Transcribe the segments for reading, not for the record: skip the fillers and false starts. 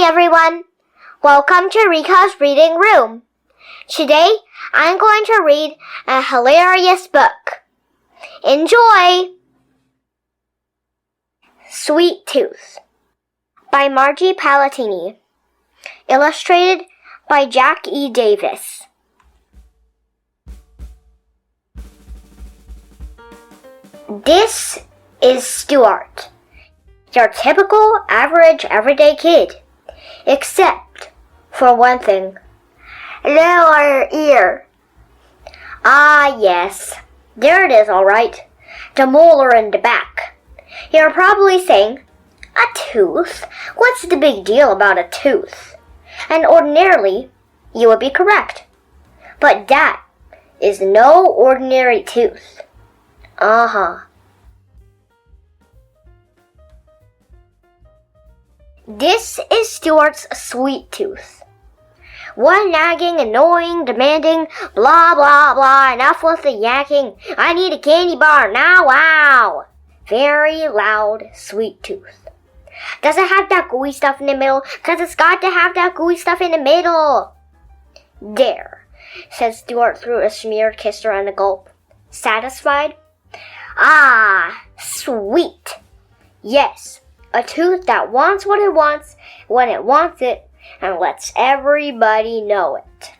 Hi everyone! Welcome to Riko's Reading Room. Today, I'm going to read a hilarious book. Enjoy! Sweet Tooth by Margie Palatini. Illustrated by Jack E. Davis. This is Stewart, your typical, average, everyday kid. Except for one thing. Lower ear. Ah, yes. There it is, all right. The molar in the back. You're probably saying, a tooth? What's the big deal about a tooth? And ordinarily, you would be correct. But that is no ordinary tooth. Uh-huh. This is Stewart's sweet tooth. One nagging, annoying, demanding, blah, blah, blah, enough with the yakking. I need a candy bar now, wow. Very loud, sweet tooth. Does it have that gooey stuff in the middle? 'Cause it's got to have that gooey stuff in the middle. There, said Stewart through a smeared kisser and a gulp. Satisfied? Ah, sweet. Yes. A tooth that wants what it wants when it wants it and lets everybody know it.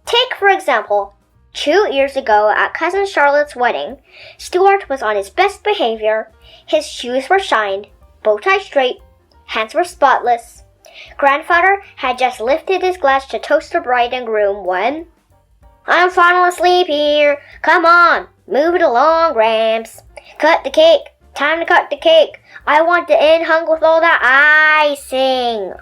Take, for example, 2 years ago at Cousin Charlotte's wedding, Stewart was on his best behavior. His shoes were shined, bow tie straight, hands were spotless. Grandfather had just lifted his glass to toast the bride and groom when, I'm falling asleep here. Come on. Move it along, Gramps. Cut the cake. Time to cut the cake. I want the end hung with all that icing.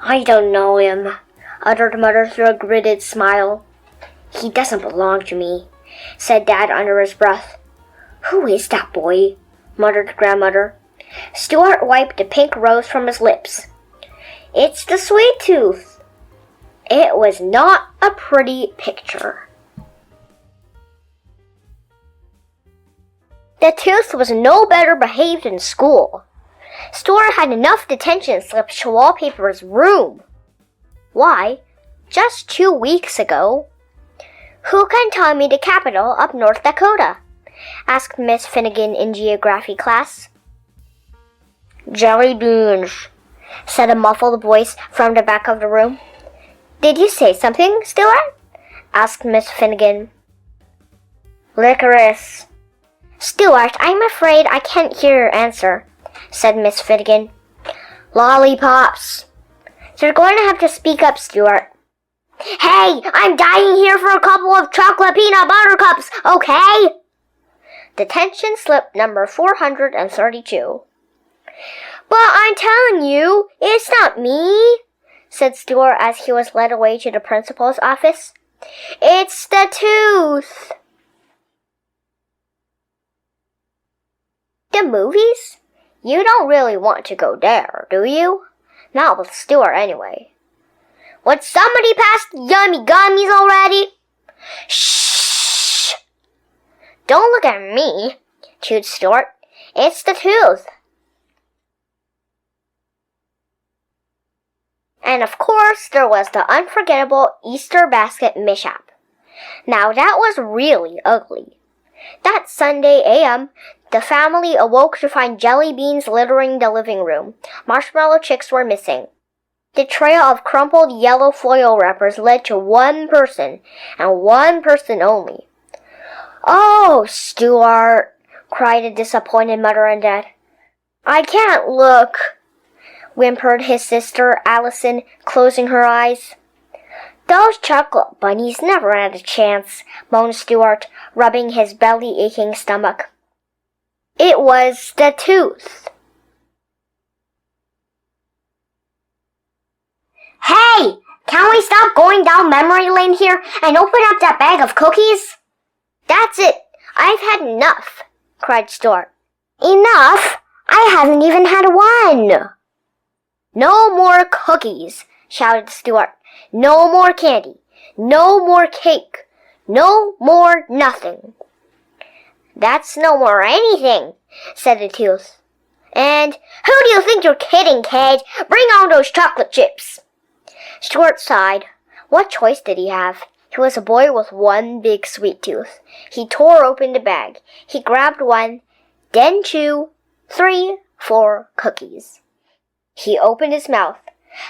I don't know him, uttered Mother through a gritted smile. He doesn't belong to me, said Dad under his breath. Who is that boy? Muttered Grandmother. Stewart wiped the pink rose from his lips. It's the sweet tooth. It was not a pretty picture. The tooth was no better behaved in school. Stewart had enough detention slips to wallpaper his room. Why, just 2 weeks ago. Who can tell me the capital of North Dakota? Asked Miss Finnegan in geography class. Jelly beans, said a muffled voice from the back of the room. Did you say something, Stewart? Asked Miss Finnegan. Licorice. Stewart, I'm afraid I can't hear your answer, said Miss Finnegan. Lollipops. You're going to have to speak up, Stewart. Hey, I'm dying here for a couple of chocolate peanut butter cups, okay? Detention slip number 432. But I'm telling you, it's not me, said Stewart as he was led away to the principal's office. It's the tooth. The movies? You don't really want to go there, do you? Not with Stewart, anyway. Would somebody pass the yummy gummies already? Shh! Don't look at me, chewed Stewart. It's the tooth. And of course, there was the unforgettable Easter basket mishap. Now that was really ugly. That Sunday a.m., the family awoke to find jelly beans littering the living room. Marshmallow chicks were missing. The trail of crumpled yellow foil wrappers led to one person, and one person only. Oh, Stewart, cried a disappointed mother and dad. I can't look, whimpered his sister, Allison, closing her eyes. Those chocolate bunnies never had a chance, moaned Stewart, rubbing his belly-aching stomach. It was the tooth. Hey, can we stop going down memory lane here and open up that bag of cookies? That's it. I've had enough, cried Stewart. Enough? I haven't even had one. No more cookies, shouted Stewart. No more candy. No more cake. No more nothing. That's no more anything, said the Tooth. And who do you think you're kidding, kid? Bring on those chocolate chips. Stewart sighed. What choice did he have? He was a boy with one big sweet tooth. He tore open the bag. He grabbed one, then 2, 3, 4 cookies. He opened his mouth.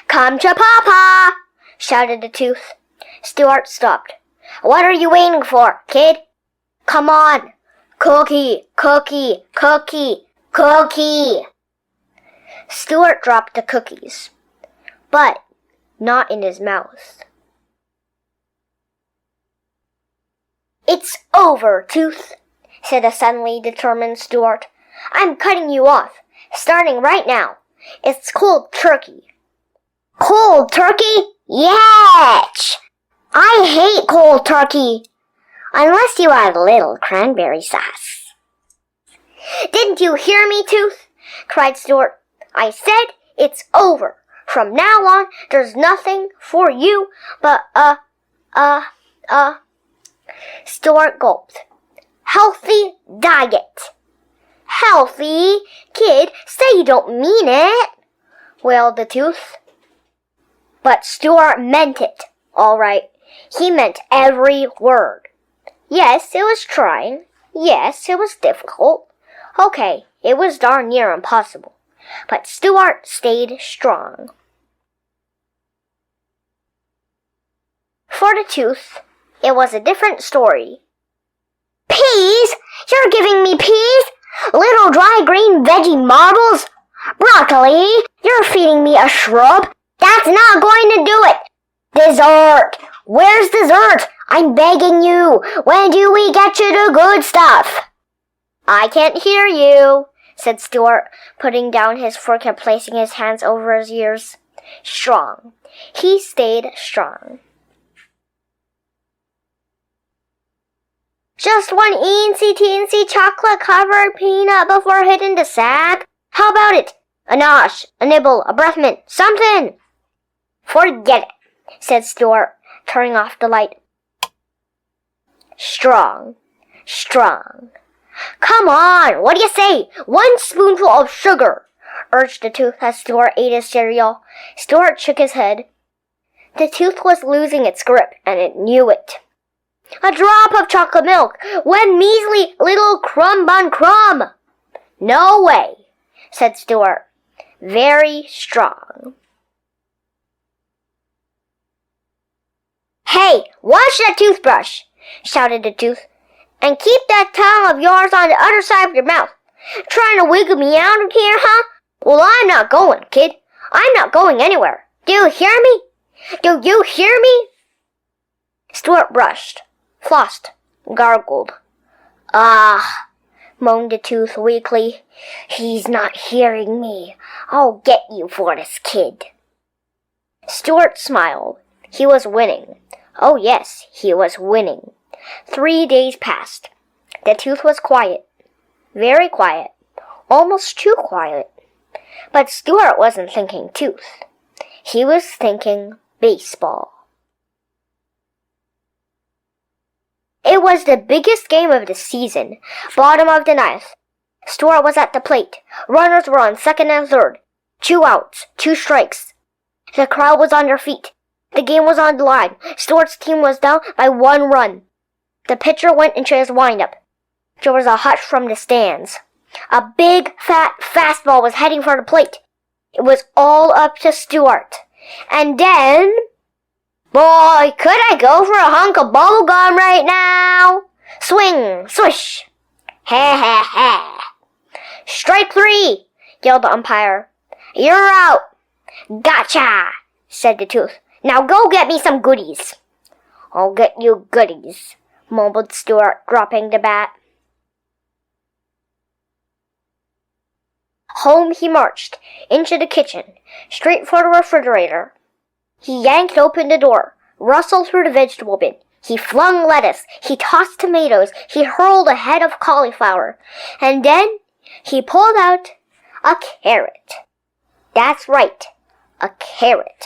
Come to Papa! Shouted the Tooth. Stewart stopped. What are you waiting for, kid? Come on! Cookie, cookie, cookie, cookie! Stewart dropped the cookies, but not in his mouth. It's over, Tooth, said a suddenly determined Stewart. I'm cutting you off, starting right now. It's cold turkey. Cold turkey? Yatch! I hate cold turkey. Unless you add a little cranberry sauce. Didn't you hear me, Tooth? Cried Stewart. I said it's over. From now on, there's nothing for you but Stewart gulped. Healthy diet. Healthy? Kid, say you don't mean it, wailed the Tooth. But Stewart meant it, all right. He meant every word. Yes, it was trying. Yes, it was difficult. Okay, it was darn near impossible. But Stewart stayed strong. For the Tooth, it was a different story. Peas? You're giving me peas? Little dry green veggie marbles? Broccoli? You're feeding me a shrub? That's not going to do it. Dessert! Where's dessert? I'm begging you. When do we get you the good stuff? I can't hear you, said Stewart, putting down his fork and placing his hands over his ears. Strong. He stayed strong. Just one eensy-teensy chocolate-covered peanut before hitting the sack? How about it? A nosh, a nibble, a breath mint, something! Forget it, said Stewart, turning off the light. Strong. Strong. Come on, what do you say? 1 spoonful of sugar, urged the Tooth as Stewart ate his cereal. Stewart shook his head. The Tooth was losing its grip, and it knew it. A drop of chocolate milk, 1 measly little crumb on crumb. No way, said Stewart, very strong. Hey, wash that toothbrush, shouted the Tooth, and keep that tongue of yours on the other side of your mouth. Trying to wiggle me out of here, huh? Well, I'm not going, kid. I'm not going anywhere. Do you hear me? Do you hear me? Stewart brushed, flossed, gargled. Ah, moaned the Tooth weakly. He's not hearing me. I'll get you for this, kid. Stewart smiled. He was winning. Oh yes, he was winning. 3 days passed. The Tooth was quiet. Very quiet. Almost too quiet. But Stewart wasn't thinking Tooth. He was thinking baseball. It was the biggest game of the season. Bottom of the 9th. Stewart was at the plate. Runners were on second and third. 2 outs, 2 strikes. The crowd was on their feet. The game was on the line. Stewart's team was down by 1 run. The pitcher went into his windup. There was a hush from the stands. A big, fat fastball was heading for the plate. It was all up to Stewart. And then... Boy, could I go for a hunk of bubble gum right now? Swing, swish. Ha ha ha. Strike 3, yelled the umpire. You're out. Gotcha, said the Tooth. Now go get me some goodies. I'll get you goodies, mumbled Stewart, dropping the bat. Home he marched, into the kitchen, straight for the refrigerator. He yanked open the door, rustled through the vegetable bin. He flung lettuce, he tossed tomatoes, he hurled a head of cauliflower, and then he pulled out a carrot. That's right, a carrot.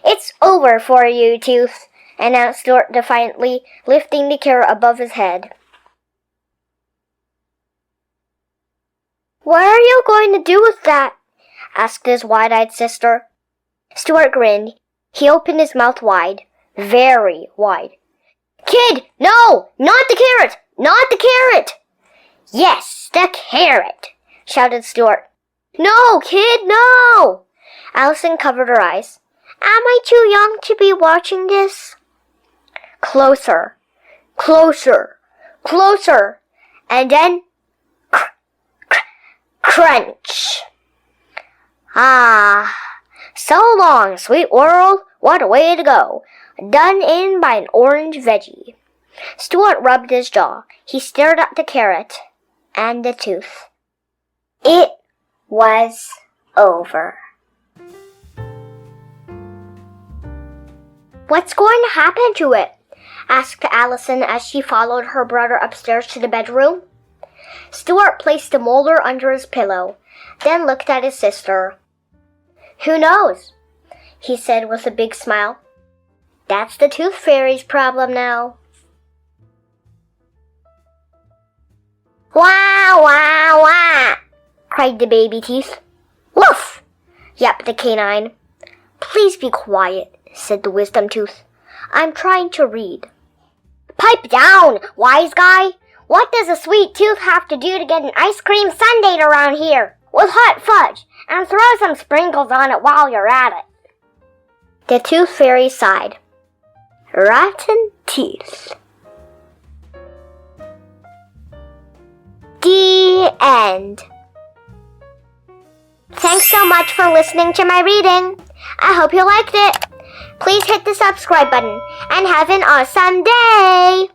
It's over for you, Tooth, announced Stewart defiantly, lifting the carrot above his head. What are you going to do with that? Asked his wide-eyed sister. Stewart grinned. He opened his mouth wide, very wide. Kid, no! Not the carrot! Not the carrot! Yes, the carrot! Shouted Stewart. No, kid, no! Allison covered her eyes. Am I too young to be watching this? Closer, closer, closer, and then crunch. Ah, so long, sweet world. What a way to go. Done in by an orange veggie. Stewart rubbed his jaw. He stared at the carrot and the tooth. It was over. What's going to happen to it? Asked Allison as she followed her brother upstairs to the bedroom. Stewart placed the molar under his pillow, then looked at his sister. Who knows? He said with a big smile. That's the Tooth Fairy's problem now. Wah, wah, wah, cried the baby teeth. Woof, yapped the canine. Please be quiet, said the wisdom tooth. I'm trying to read. Pipe down, wise guy. What does a sweet tooth have to do to get an ice cream sundae around here? With hot fudge, and throw some sprinkles on it while you're at it. The Tooth Fairy sighed. Rotten teeth. The end. Thanks so much for listening to my reading. I hope you liked it. Please hit the subscribe button and have an awesome day.